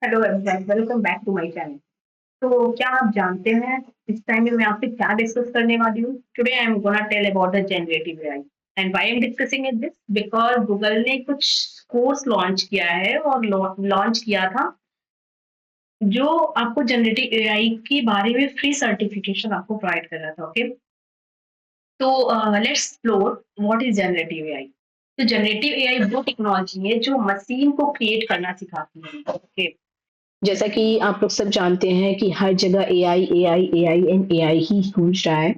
Hello everyone, welcome back to my channel. तो क्या आप जानते हैं इस टाइम में मैं आपसे क्या डिस्कस करने वाली हूँ? Today I am gonna tell about the generative AI. And why I am discussing it this because Google ने कुछ कोर्स लॉन्च किया है और लॉन्च किया था जो आपको जनरेटिव एआई के बारे में फ्री सर्टिफिकेशन आपको प्रोवाइड कर रहा था। ओके, तो let's explore what is generative AI. तो जनरेटिव एआई वो टेक्नोलॉजी है जो मशीन को क्रिएट करना सिखाती है। ओके, जैसा कि आप लोग सब जानते हैं कि हर जगह AI AI AI and AI ही गूंज रहा है।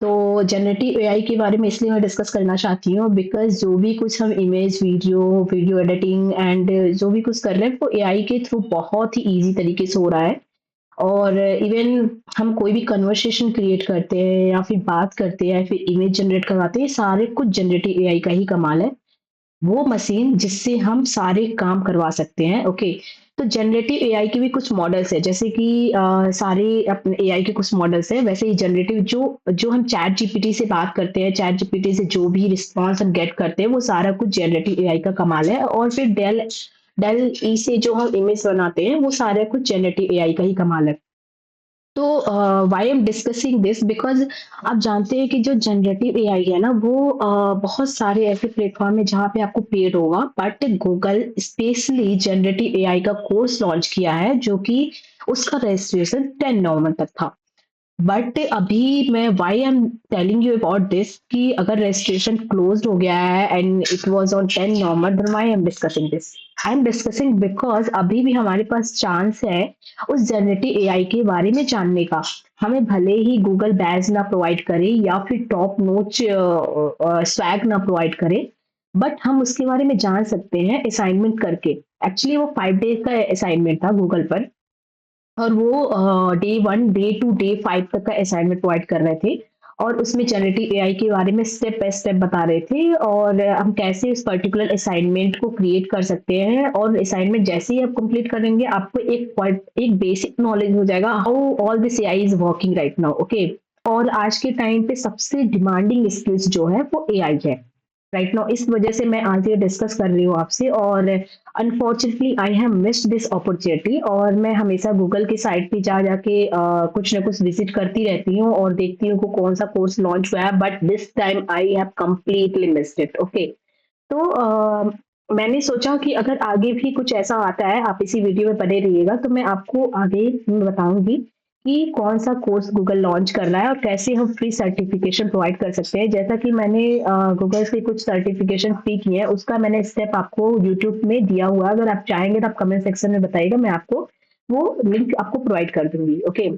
तो जनरेटिव एआई के बारे में इसलिए मैं डिस्कस करना चाहती हूँ बिकॉज़ जो भी कुछ हम इमेज, वीडियो एडिटिंग एंड जो भी कुछ कर रहे हैं वो एआई के थ्रू बहुत ही ईज़ी तरीके से हो रहा है। और इवन हम कोई भी कन्वर्सेशन क्रिएट करते हैं या फिर बात करते हैं या फिर इमेज जनरेट करवाते हैं, सारे कुछ जनरेटिव एआई का ही कमाल है। वो मशीन जिससे हम सारे काम करवा सकते हैं। ओके, तो जनरेटिव एआई के भी कुछ मॉडल्स है, जैसे कि सारे अपने एआई के कुछ मॉडल्स है, वैसे ही जनरेटिव जो जो हम चैट जीपीटी से बात करते हैं, चैट जीपीटी से जो भी रिस्पॉन्स हम गेट करते हैं वो सारा कुछ जनरेटिव एआई का कमाल है। और फिर डेल डेल ई से जो हम इमेज बनाते हैं वो सारा कुछ जनरेटिव एआई का ही कमाल है। तो why I am discussing this because आप जानते हैं कि जो जनरेटिव एआई है ना वो बहुत सारे ऐसे प्लेटफ़ॉर्म है जहाँ पे आपको पेड होगा, but Google specially generative AI का कोर्स लॉन्च किया है जो कि उसका रजिस्ट्रेशन 10 नवंबर तक था। बट अभी मैं why I am telling you about this कि अगर रजिस्ट्रेशन क्लोज्ड हो गया है and it was on 10 November, then why I am discussing this? I am discussing because अभी भी हमारे पास चांस है उस जनरेटिव एआई के बारे में जानने का। हमें भले ही गूगल बैज ना प्रोवाइड करे या फिर टॉप नॉच स्वैग ना प्रोवाइड करे, बट हम उसके बारे में जान सकते हैं असाइनमेंट करके। एक्चुअली वो 5 डेज़ का असाइनमेंट था गूगल पर। और वो डे 1, डे 2, डे 5 तक का असाइनमेंट प्रोवाइड कर रहे थे और उसमें जनरेटिव एआई के बारे में स्टेप बाय स्टेप बता रहे थे और हम कैसे इस पर्टिकुलर असाइनमेंट को क्रिएट कर सकते हैं। और असाइनमेंट जैसे ही आप कंप्लीट करेंगे आपको एक बेसिक नॉलेज हो जाएगा how all this AI is working right now. Okay, और आज के टाइम पे सबसे डिमांडिंग स्किल्स जो है वो एआई है राइट नाउ। इस वजह से मैं आज ये डिस्कस कर रही हूँ आपसे। और unfortunately I have missed this opportunity. और मैं हमेशा गूगल की साइट पे जा जाके कुछ ना कुछ विजिट करती रहती हूँ और देखती हूँ कि कौन सा कोर्स लॉन्च हुआ है, but this time I have completely missed it. Okay, तो मैंने सोचा कि अगर आगे भी कुछ ऐसा आता है, आप इसी वीडियो में बने रहिएगा, तो मैं आपको आगे बताऊँगी कि कौन-सा कोर्स गूगल लॉन्च कर रहा है और कैसे हम फ्री सर्टिफ़िकेशन प्रोवाइड कर सकते हैं। जैसा कि मैंने गूगल से कुछ सर्टिफ़िकेशन फ्री किए हैं, उसका मैंने स्टेप आपको यूट्यूब में दिया हुआ है। अगर आप चाहेंगे तो आप कमेंट सेक्शन में बताइएगा, मैं आपको वो लिंक आपको प्रोवाइड कर दूँगी। ओके।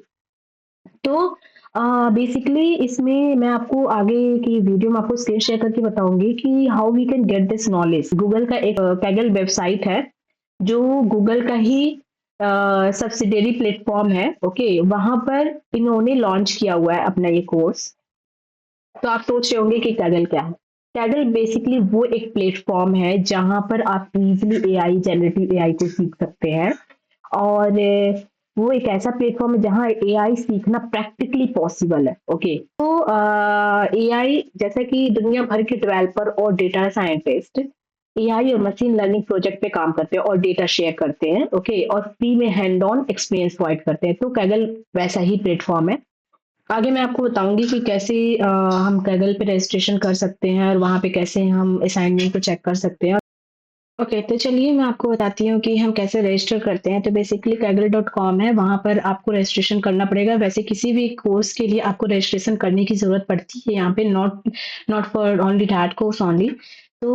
तो बेसिकली इसमें मैं आपको आगे की वीडियो में आपको स्क्रीन शेयर करके बताऊँगी कि how we can get this knowledge. Google का एक Kaggle वेबसाइट है, जो गूगल का ही सब्सिडियरी प्लेटफ़ॉर्म है। ओके, वहाँ पर इन्होंने लॉन्च किया हुआ है अपना ये कोर्स। तो आप सोच रहे होंगे कि Kaggle क्या है? Kaggle बेसिकली वो एक प्लेटफ़ॉर्म है जहाँ पर आप इज़िली एआई, जनरेटिव एआई को सीख सकते हैं। और वो एक ऐसा प्लेटफ़ॉर्म है जहाँ एआई सीखना प्रैक्टिकली पॉसिबल है। ओके, तो एआई जैसे कि दुनिया भर के डेवलपर और डेटा साइंटिस्ट एआई और मशीन लर्निंग प्रोजेक्ट पे काम करते हैं और डेटा शेयर करते हैं। ओके, और फ्री में हैंड ऑन एक्सपीरियंस प्रोवाइड करते हैं। तो Kaggle वैसा ही प्लेटफ़ॉर्म है। आगे मैं आपको बताऊँगी कि कैसे हम Kaggle पे रजिस्ट्रेशन कर सकते हैं और वहाँ पे कैसे हम असाइनमेंट को चेक कर सकते हैं। ओके, तो चलिए मैं आपको बताती हूँ कि हम कैसे रजिस्टर करते हैं। तो बेसिकली kaggle.com है, वहाँ पर आपको रजिस्ट्रेशन करना पड़ेगा। वैसे किसी भी कोर्स के लिए आपको रजिस्ट्रेशन करने की ज़रूरत पड़ती है यहाँ पे, not not for only that course only. तो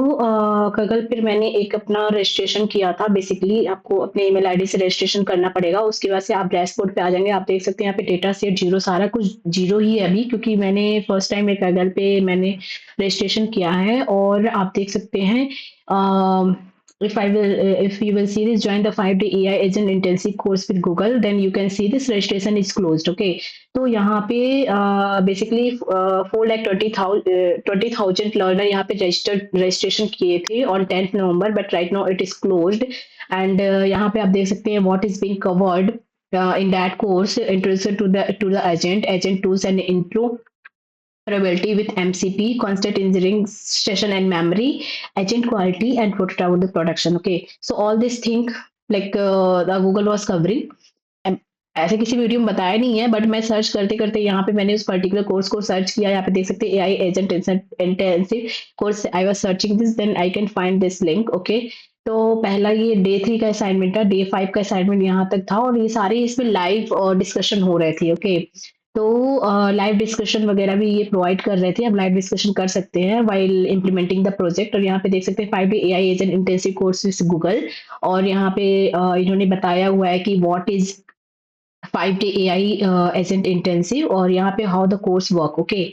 Kaggle पर मैंने एक अपना रजिस्ट्रेशन किया था। बेसिकली आपको अपने ईमेल आईडी से रजिस्ट्रेशन करना पड़ेगा। उसके बाद से आप डैशबोर्ड पे आ जाएँगे। आप देख सकते हैं यहाँ पे डेटा सेट 0 सारा कुछ 0 ही है अभी, क्योंकि मैंने फर्स्ट टाइम Kaggle पे मैंने रजिस्ट्रेशन किया है। और आप देख सकते हैं if you will see this, join the 5-day AI agent intensive course with Google, then you can see this registration is closed. Okay, तो यहाँ पे बेसिकली 4,20,000 लर्नर यहाँ पे रजिस्ट्रेशन किए थे on 10th November, but right now it is closed. And यहाँ पे आप देख सकते हैं what is being covered in that course: introduction to the agent tools and intro, probability with MCP, constant engineering session and memory, agent quality, and prototype of the production. Okay, so all these things like the Google was covering. ऐसे किसी video में बताया नहीं है, but मैं search करते करते यहाँ पे मैंने उस पर्टिकुलर कोर्स को सर्च किया। यहाँ पे देख सकते हैं AI agent intensive course, I was searching this, then I can find this link. Okay, तो पहला ये डे 3 का असाइनमेंट था, डे 5 का असाइनमेंट यहाँ तक था, और ये सारे इसमें लाइव डिस्कशन हो रहे थे। ओके, तो लाइव डिस्कशन वगैरह भी ये प्रोवाइड कर रहे थे, अब लाइव डिस्कशन कर सकते हैं वाइल इम्प्लीमेंटिंग द प्रोजेक्ट। और यहाँ पे देख सकते हैं 5 day AI agent intensive course with Google. और यहाँ पे इन्होंने बताया हुआ है कि what is 5 day AI agent intensive, और यहाँ पे how the course work. Okay,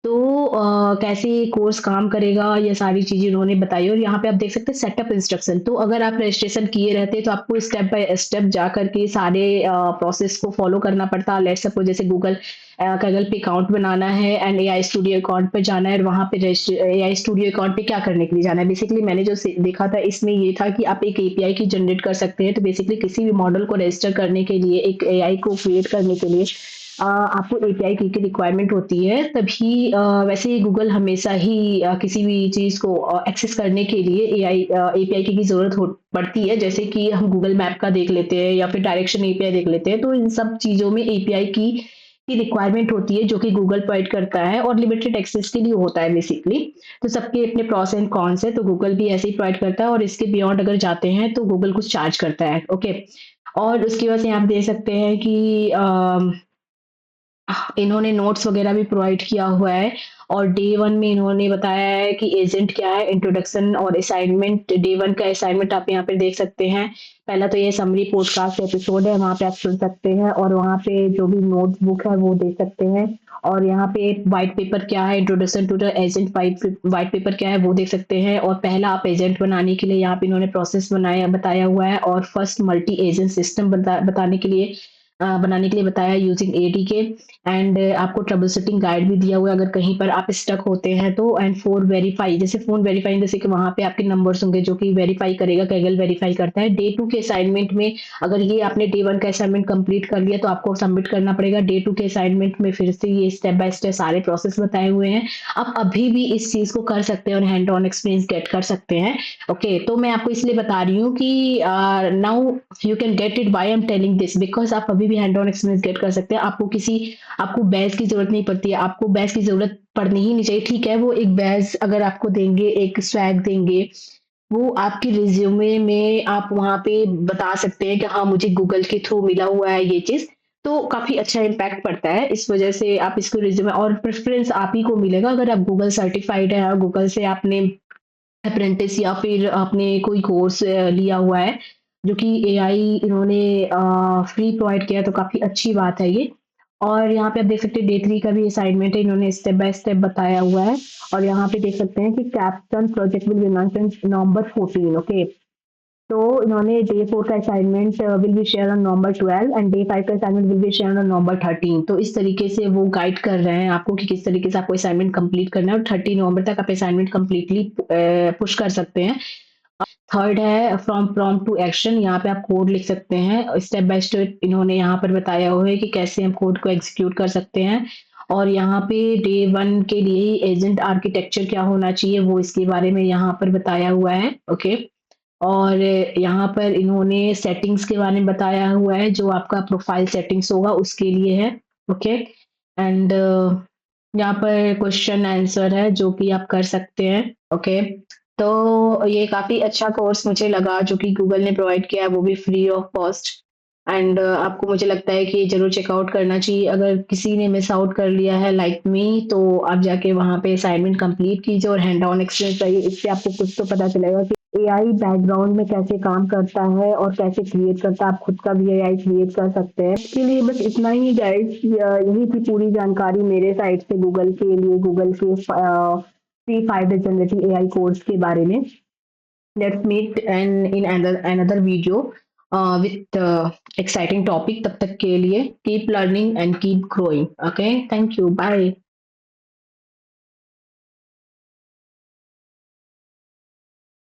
तो कैसे कोर्स काम करेगा, ये सारी चीजें उन्होंने बताई। और यहाँ पे आप देख सकते हैं सेटअप इंस्ट्रक्शन, तो अगर आप रजिस्ट्रेशन किए रहते तो आपको स्टेप बाय स्टेप जा करके सारे प्रोसेस को फॉलो करना पड़ता। लेट्स सपोज जैसे गूगल पे अकाउंट बनाना है एंड एआई स्टूडियो अकाउंट पे जाना है, और वहाँ पे एआई स्टूडियो अकाउंट पे क्या करने के लिए जाना है। बेसिकली मैंने जो देखा था इसमें ये था कि आप एक एपीआई की जनरेट कर सकते हैं। तो बेसिकली किसी भी मॉडल को रजिस्टर करने के लिए, एक एआई को क्रिएट करने के लिए आपको एपीआई की रिक्वायरमेंट होती है। तभी वैसे गूगल हमेशा ही किसी भी चीज़ को एक्सेस करने के लिए एपीआई की ज़रूरत हो पड़ती है। जैसे कि हम गूगल मैप का देख लेते हैं या फिर डायरेक्शन एपीआई देख लेते हैं, तो इन सब चीज़ों में एपीआई की रिक्वायरमेंट होती है, जो कि गूगल प्रोवाइड करता है और लिमिटेड एक्सेस के लिए होता है बेसिकली। तो सबके अपने प्रॉस एंड कॉन्स है, तो गूगल भी ऐसे ही प्रोवाइड करता है, और इसके बियॉन्ड अगर जाते हैं तो गूगल कुछ चार्ज करता है। ओके, और उसकी वजह से आप देख सकते हैं कि इन्होंने नोट्स वगैरह भी प्रोवाइड किया हुआ है। और डे 1 में इन्होंने बताया है कि एजेंट क्या है, इंट्रोडक्शन और असाइनमेंट। डे 1 का असाइनमेंट आप यहाँ पे देख सकते हैं। पहला तो ये समरी पॉडकास्ट एपिसोड है, वहाँ पे आप सुन सकते हैं, और वहाँ पे जो भी नोटबुक है वो देख सकते हैं। और यहाँ पे व्हाइट पेपर क्या है, introduction to the agent white paper क्या है वो देख सकते हैं। और पहला आप एजेंट बनाने के लिए यहाँ पे इन्होंने प्रोसेस बताया हुआ है। और फर्स्ट मल्टी एजेंट सिस्टम बताने के लिए बनाने के लिए बताया यूजिंग एडीके। एंड आपको ट्रबल शूटिंग गाइड भी दिया हुआ है अगर कहीं पर आप स्टक होते हैं तो। एंड फोर वेरीफाई, जैसे फोन वेरीफाई, जैसे कि वहां पे आपके नंबर्स होंगे जो कि वेरीफाई करेगा, कैगल वेरीफाई करता है। डे 2 के असाइनमेंट में, अगर ये आपने डे 1 का असाइनमेंट कंप्लीट कर लिया तो आपको सबमिट करना पड़ेगा। डे 2 के असाइनमेंट में फिर से ये स्टेप बाय स्टेप सारे प्रोसेस बताए हुए हैं। आप अभी भी इस चीज को कर सकते हैं और हैंड ऑन एक्सपीरियंस गेट कर सकते हैं। ओके, तो मैं आपको इसलिए बता रही हूँ कि now you can get it, by I am telling this, because आप अभी भी हैंड ऑन एक्सपीरियंस गेट कर सकते हैं। आपको बैच की ज़रूरत नहीं पड़ती है, आपको बैच की ज़रूरत पड़नी ही नहीं चाहिए। ठीक है, वो एक बैच अगर आपको देंगे, एक स्वैग देंगे, वो आपके रिज़्यूमे में आप वहाँ पे बता सकते हैं कि हाँ, मुझे गूगल के थ्रू मिला हुआ है ये चीज़, तो काफ़ी अच्छा इम्पैक्ट पड़ता है। इस वजह से आप इसको रिज़्यूमे, और प्रेफ़रेंस आप ही को मिलेगा अगर आप गूगल सर्टिफ़ाइड हैं और गूगल से आपने अप्रेंटिस या फिर आपने कोई कोर्स लिया हुआ है, जो कि एआई इन्होंने फ्री प्रोवाइड किया है, तो काफ़ी अच्छी बात है ये। और यहाँ पे आप देख सकते हैं डे 3 का भी असाइनमेंट है, इन्होंने स्टेप बाय स्टेप बताया हुआ है। और यहाँ पे देख सकते हैं कि captain project will be launched on November 14। Okay, तो इन्होंने डे 4 का assignment will be share on November 12, and day 5 का assignment will be share on November 13। तो इस तरीके से वो गाइड कर रहे हैं आपको कि किस तरीके से आपको असाइनमेंट कंप्लीट करना है, और 30 नवंबर तक आप असाइनमेंट कंप्लीटली पुश कर सकते हैं। थर्ड है फ्रॉम प्रॉम्प्ट टू एक्शन, यहाँ पे आप कोड लिख सकते हैं स्टेप बाय स्टेप। इन्होंने यहाँ पर बताया हुआ है कि कैसे हम कोड को एग्जीक्यूट कर सकते हैं। और यहाँ पे डे 1 के लिए ही एजेंट आर्किटेक्चर क्या होना चाहिए वो इसके बारे में यहाँ पर बताया हुआ है। ओके, और यहाँ पर इन्होंने सेटिंग्स के बारे में बताया हुआ है, जो आपका प्रोफाइल सेटिंग्स होगा उसके लिए है। ओके, एंड यहाँ पर क्वेश्चन आंसर है जो कि आप कर सकते हैं। ओके, तो ये काफ़ी अच्छा कोर्स मुझे लगा जो कि गूगल ने प्रोवाइड किया है, वो भी फ्री ऑफ कॉस्ट। एंड आपको मुझे लगता है कि ज़रूर चेकआउट करना चाहिए। अगर किसी ने मिस आउट कर लिया है लाइक मी, तो आप जाके वहाँ पे असाइनमेंट कंप्लीट कीजिए और हैंड ऑन एक्सपीरियंस रहिए। इससे आपको कुछ तो पता चलेगा कि एआई बैकग्राउंड में कैसे काम करता है और कैसे क्रिएट करता है। आप खुद का भी एआई क्रिएट कर सकते हैं। इसके लिए बस इतना ही गाइस, यही थी पूरी जानकारी मेरे साइड से गूगल के लिए, गूगल के free 5 day generative AI course के बारे में। Let's meet and in another video with exciting topic. तब तक के लिए keep learning and keep growing. Okay, thank you, bye.